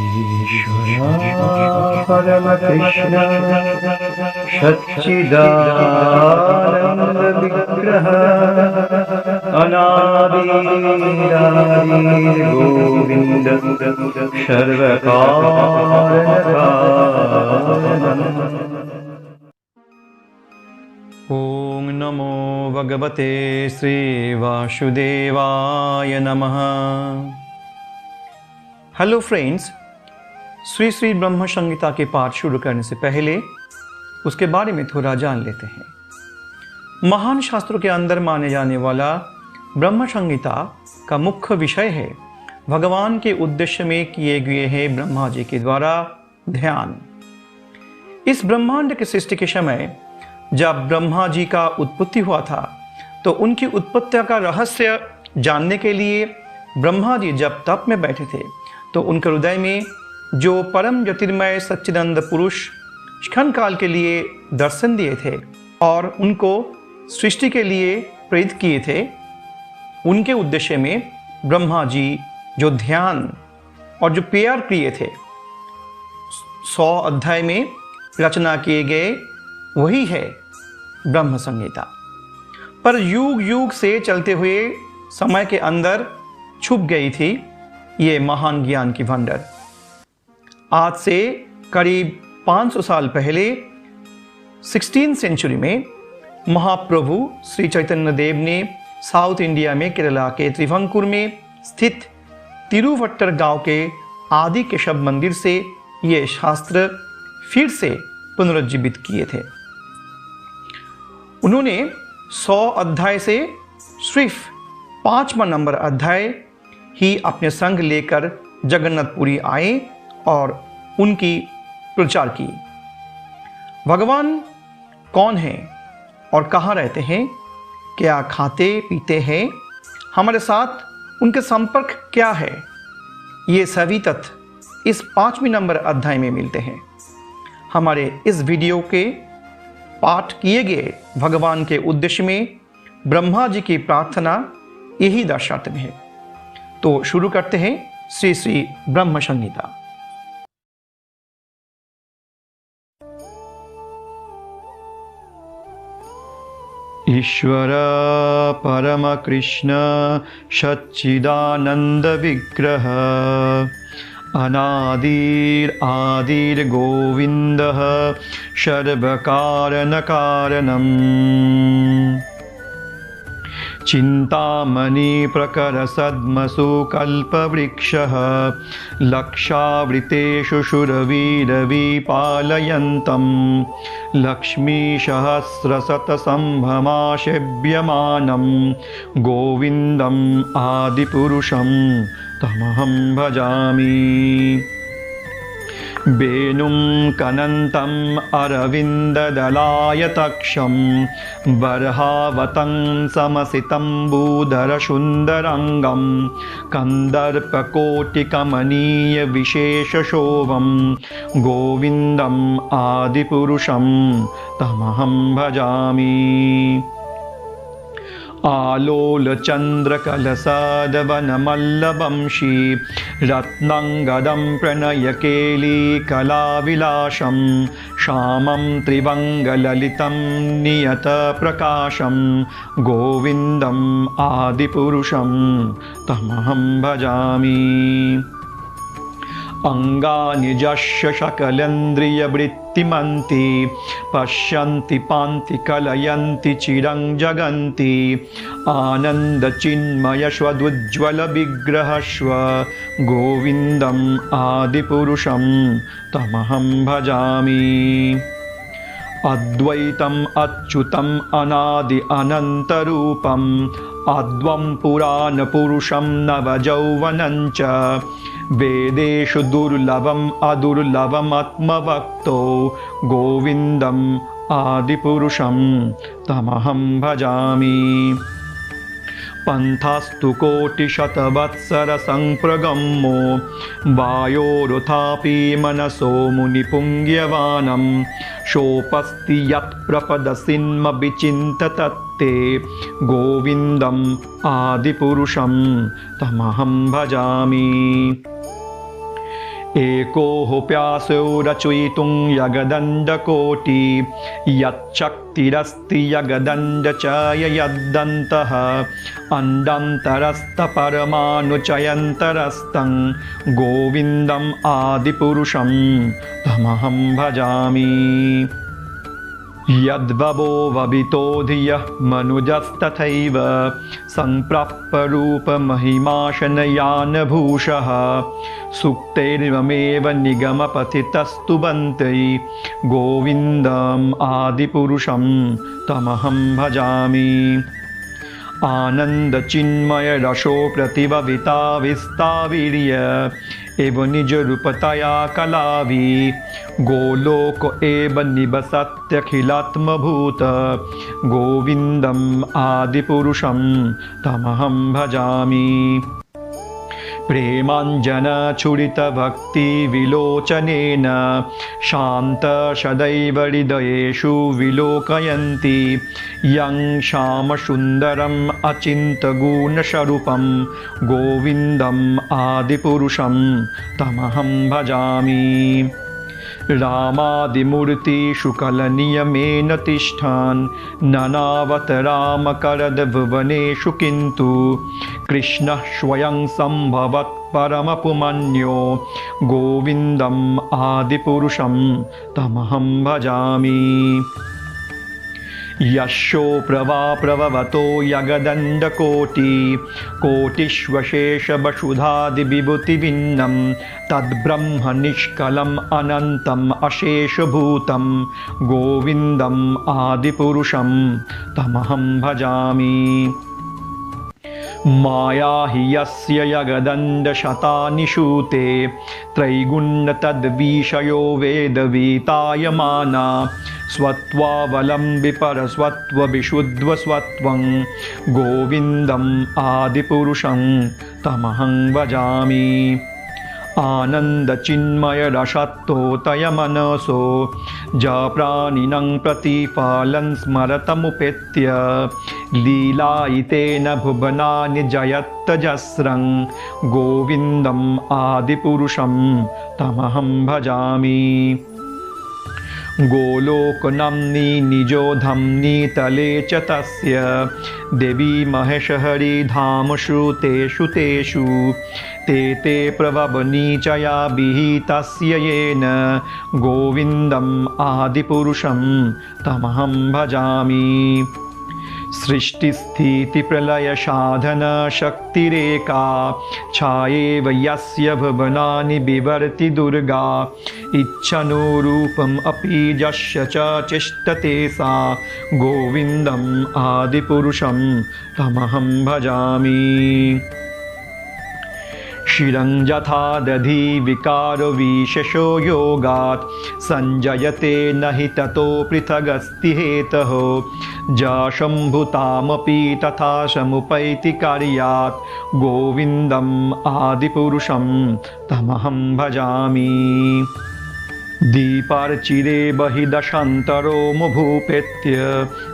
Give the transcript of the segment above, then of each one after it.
ईश्वरा परम कृष्ण सच्चिदानंद विग्रह अनादिरादिर गोविंद सर्वकारणकारणम्। ओम नमो भगवते श्री वासुदेवाय नमः। हेलो फ्रेंड्स, श्री श्री ब्रह्म संहिता के पाठ शुरू करने से पहले उसके बारे में थोड़ा जान लेते हैं। महान शास्त्रों के अंदर माने जाने वाला ब्रह्म संहिता का मुख्य विषय है भगवान के उद्देश्य में किए गए हैं ब्रह्मा जी के द्वारा ध्यान। इस ब्रह्मांड के सृष्टि के समय जब ब्रह्मा जी का उत्पत्ति हुआ था तो उनकी उत्पत्ति का रहस्य जानने के लिए ब्रह्मा जी जब तप में बैठे थे तो उनके हृदय में जो परम ज्योतिर्मय सच्चिदानंद पुरुष क्षण काल के लिए दर्शन दिए थे और उनको सृष्टि के लिए प्रेरित किए थे, उनके उद्देश्य में ब्रह्मा जी जो ध्यान और जो प्रेयर किए थे 100 अध्याय में रचना किए गए वही है ब्रह्म संहिता। पर युग युग से चलते हुए समय के अंदर छुप गई थी ये महान ज्ञान की भंडार। आज से करीब 500 साल पहले 16th सेंचुरी में महाप्रभु श्री चैतन्य देव ने साउथ इंडिया में केरला के त्रिवंकुर में स्थित तिरुवट्टर गांव के आदि केशव मंदिर से ये शास्त्र फिर से पुनरुज्जीवित किए थे। उन्होंने 100 अध्याय से सिर्फ 5वां नंबर अध्याय ही अपने संग लेकर जगन्नाथपुरी आए और उनकी प्रचार की। भगवान कौन है और कहाँ रहते हैं, क्या खाते पीते हैं, हमारे साथ उनके संपर्क क्या है, ये सभी तथ्य इस 5वें नंबर अध्याय में मिलते हैं। हमारे इस वीडियो के पाठ किए गए भगवान के उद्देश्य में ब्रह्मा जी की प्रार्थना यही दर्शाते हैं। तो शुरू करते हैं श्री श्री ब्रह्म संहिता। ईश्वर परम कृष्ण सच्चिदानंद विग्रह अनादिर आदिर गोविंदः सर्वकारण कारणम्। चिंतामणि प्रकर सद्मसु कल्पवृक्षः लक्षावृतेषु शूरवीरविपालयन्तं लक्ष्मीसहस्रशतसम्भ्रमाशेव्यमानं गोविन्दम् आदिपुरुषं तमहं भजामि। वेणुं कनन्तम् अरविन्ददलायतक्षं बर्हावतं समसितम्बूधरसुन्दरङ्गं कन्दर्पकोटिकमनीयविशेषशोभं गोविन्दम् आदिपुरुषं तमहं भजामि। आलोलचन्द्रकलसादवनमल्लवंशी रत्नाङ्गदं प्रणयकेलीकलाविलासं श्यामं त्रिवङ्गललितं नियतप्रकाशं गोविन्दम् आदिपुरुषं तमहं भजामि। अंगानि जस्य सकलेन्द्रियवृत्तिमन्ति पश्यन्ति पान्ति कलयन्ति चिरं जगन्ति आनन्दचिन्मयस्वदुज्ज्वलविग्रहस्व गोविन्दम् आदिपुरुषं तमहं भजामि। अद्वैतम् अच्युतम् अनादि अनन्तरूपम् अद्वं पुराणपुरुषं नवयौवनं च वेदेषु दुर्लभम् अदुर्लभमात्मवक्तो गोविन्दम् आदिपुरुषं तमहं भजामि। पंथास्तु कोटिशतवत्सरसंप्रगम्यो वायोरुथापि मनसो मुनिपुङ्ग्यवानं शोपस्ति यत्प्रपदसिन्म विचिन्ततत्ते गोविन्दम् आदिपुरुषं तमहं भजामि। एको प्यासो रचयितुं यगदण्डकोटि यच्चक्तिरस्ति यगदण्ड च यद्दन्तः अण्डान्तरस्थपरमाणुचयन्तरस्तं गोविन्दम् आदिपुरुषं तमहं भजामि। यद्वबो वबितो धियः मनुजस्तथैव संप्राप्यरूपमहिमाशनयानभूषः सुक्तैर्वमेव निगमपथितस्तु बन्ते गोविन्दम् आदिपुरुषं तमहं भजामि। आनन्दचिन्मय रसो प्रतिभविता विस्तावीर्य एव निजरूपतया कलावि गोलोक एव निवसत्यखिलात्मभूत गोविन्दम् आदिपुरुषं तमहं भजामि। प्रेमाञ्जनचूडितभक्तिविलोचनेन शान्त सदैव हृदयेषु विलोकयन्ति यं श्यामसुन्दरम् अचिन्त्यगुणस्वरूपं गोविन्दम् आदिपुरुषं तमहं भजामि। रामादिमूर्तिषु तिष्ठान् ननावतरामकरद्भुवनेषु किन्तु कृष्णः स्वयं सम्भवत् परमपुमन्यो गोविन्दम् आदिपुरुषं तमहं भजामि। यशो प्रभवतो यगदण्डकोटि कोटिष्वशेषवसुधादिविभूतिभिन्नं तद्ब्रह्म निष्कलम् अनन्तम् अशेषभूतं गोविन्दम् आदिपुरुषं तमहं भजामि। माया हि यस्य यगदण्डशतानि शूते त्रैगुण्यतद्विषयो वेदवीतायमाना स्वत्वावलम्बिपरस्वत्वविशुद्धस्वत्वं गोविन्दम् आदिपुरुषं तमहं भजामि। आनन्दचिन्मय रसत्तोतयमनसो जप्राणिनं प्रतिफलं स्मरतमुपेत्य लीलायितेन भुवनानि जयत्यजस्रं गोविन्दम् आदिपुरुषं तमहं भजामि। गोलोकनाम्नि निजोधम्नि तले च तस्य देवी महेशहरिधाम श्रुतेषु तेषु ते प्रभवनी चया विहितस्य येन गोविन्दम् आदिपुरुषं तमहं भजामि। सृष्टिस्थितिप्रलयसाधनशक्तिरेका छायेव यस्य भुवनानि बिभर्ति दुर्गा इच्छानुरूपम् अपि यस्य च चेष्टते सा गोविन्दम् आदिपुरुषं तमहं भजामि। शिरं यथा दधि विकारविशेषो योगात् संजयते न हि ततो पृथगस्ति हेतः जशम्भुतामपि तथा समुपैति कार्यात् गोविन्दम् आदिपुरुषं तमहं भजामि। दीपार्चिरे बहिदशान्तरोमुभूपेत्य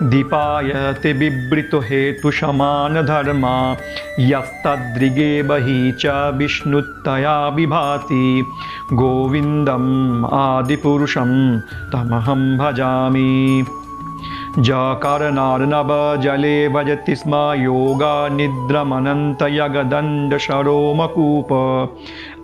दीपायते बिभृतो हेतुसमानधर्मा यस्तद्रिगे बहिः च विष्णुतया विभाति गोविन्दम् आदिपुरुषं तमहं भजामि। जकारनार्णव जले भजति स्म योगा निद्रमनन्तयगदण्डशरोमकूप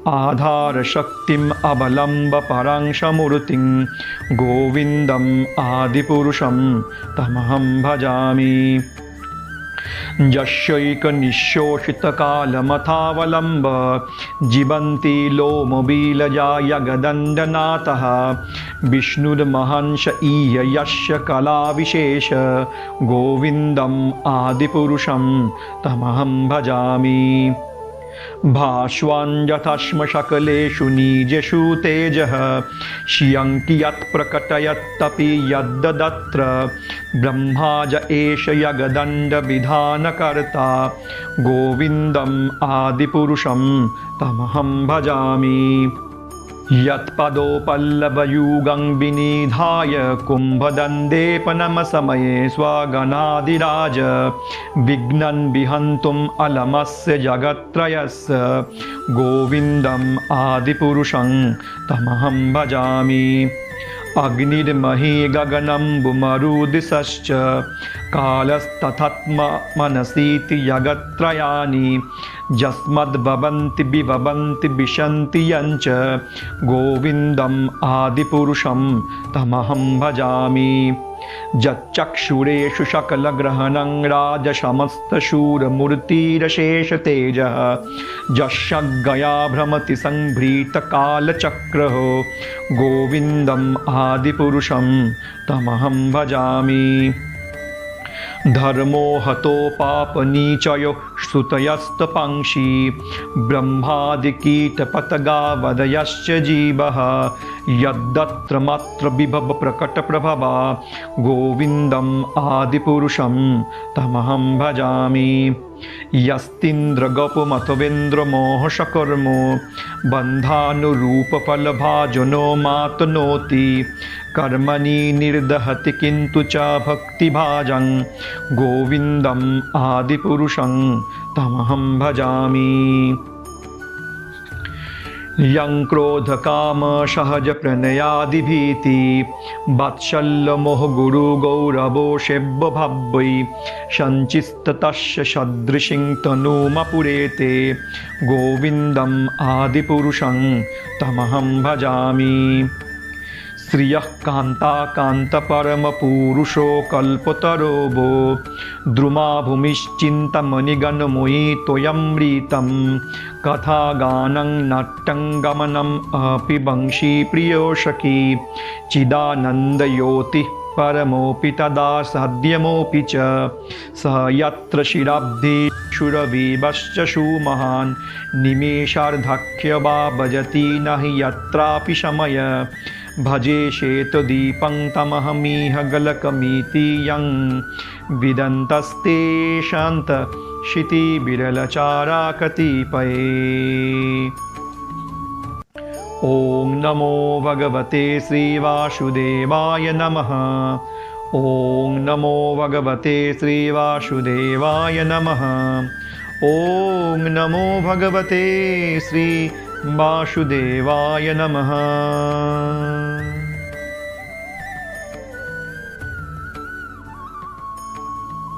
आधारशक्तिम् अवलम्ब परांशमूर्तिं गोविन्दम् आदिपुरुषं तमहं भजामि। यस्यैकनिश्शोषितकालमथावलम्ब जीवन्ति लोमबीलजा यगदण्डनाथः विष्णुर्महंस ईह यस्य कलाविशेष गोविन्दम् आदिपुरुषं तमहं भजामि। भास्वान् यथाश्म सकलेषु निजेषु तेजः श्रियं कियत् प्रकटयत्तपि यद्ददत्र ब्रह्मा ज एष यगदण्डविधानकर्ता गोविन्दम् आदिपुरुषं तमहं भजामि। यत्पदोपल्लवयुगं विनिधाय कुम्भदण्डेपनमसमये स्वगणाधिराज विघ्नं विहन्तुम् अलमस्य जगत्त्रयस्य गोविन्दम् आदिपुरुषं तमहं भजामि। अग्निर्मही गगनम्बुमरुदिशश्च कालस्तथात्म मनसीति जगत्त्रयानि यस्मद्भवन्ति विभवन्ति विशन्ति यञ्च गोविन्दम् आदिपुरुषं तमहं भजामि। यच्चक्षुरेषु सकलग्रहणं राजसमस्तशूरमूर्तिरशेषतेजः यशगया भ्रमति संभृतकालचक्रः गोविन्दम् आदिपुरुषं तमहं भजामि। धर्मो हतो पापनीचयो श्रुतयस्तपांसि ब्रह्मादिकीटपतगावदयश्च जीवः यद्दत्र मात्र विभव प्रकटप्रभवा गोविन्दम् आदिपुरुषं तमहं भजामि। यस्तीन्द्रगोपमथवेन्द्रमोहशकर्मो बन्धानुरूपफलभाजनो मातनोति कर्मणि निर्दहति किन्तु च भक्तिभाजं गोविन्दम् आदिपुरुषं तमहं भजामि। यं क्रोधकाम सहज प्रणयादिभीति वात्सल्यमोह गुरु गौरवो सेव्यभावै सञ्चिस्ततस्य सदृशिं तनुमपुरेते गोविन्दम् आदिपुरुषं तमहं भजामि। श्रियः कान्ताकान्तपरमपुरुषो कल्पतरो वो द्रुमाभूमिश्चिन्तामणिगणमयि त्वयमृतं कथागानं नाट्यं गमनम् अपि वंशी प्रियो सखी चिदानन्दयोतिः परमोऽपि तदा साध्यमोऽपि च स यत्र शिराब्धिशुरविवश्च सुमहान् निमेषार्धक्य वा भजति न हि यत्रापि समय भजे शेतदीपं तमहमिह गलकमिति यं विदन्तस्ते शान्त शिति विरलचारा कतिपये। ॐ नमो भगवते श्रीवासुदेवाय नमः। ॐ नमो भगवते श्रीवासुदेवाय नमः। ॐ नमो भगवते श्री वासुदेवाय नमः।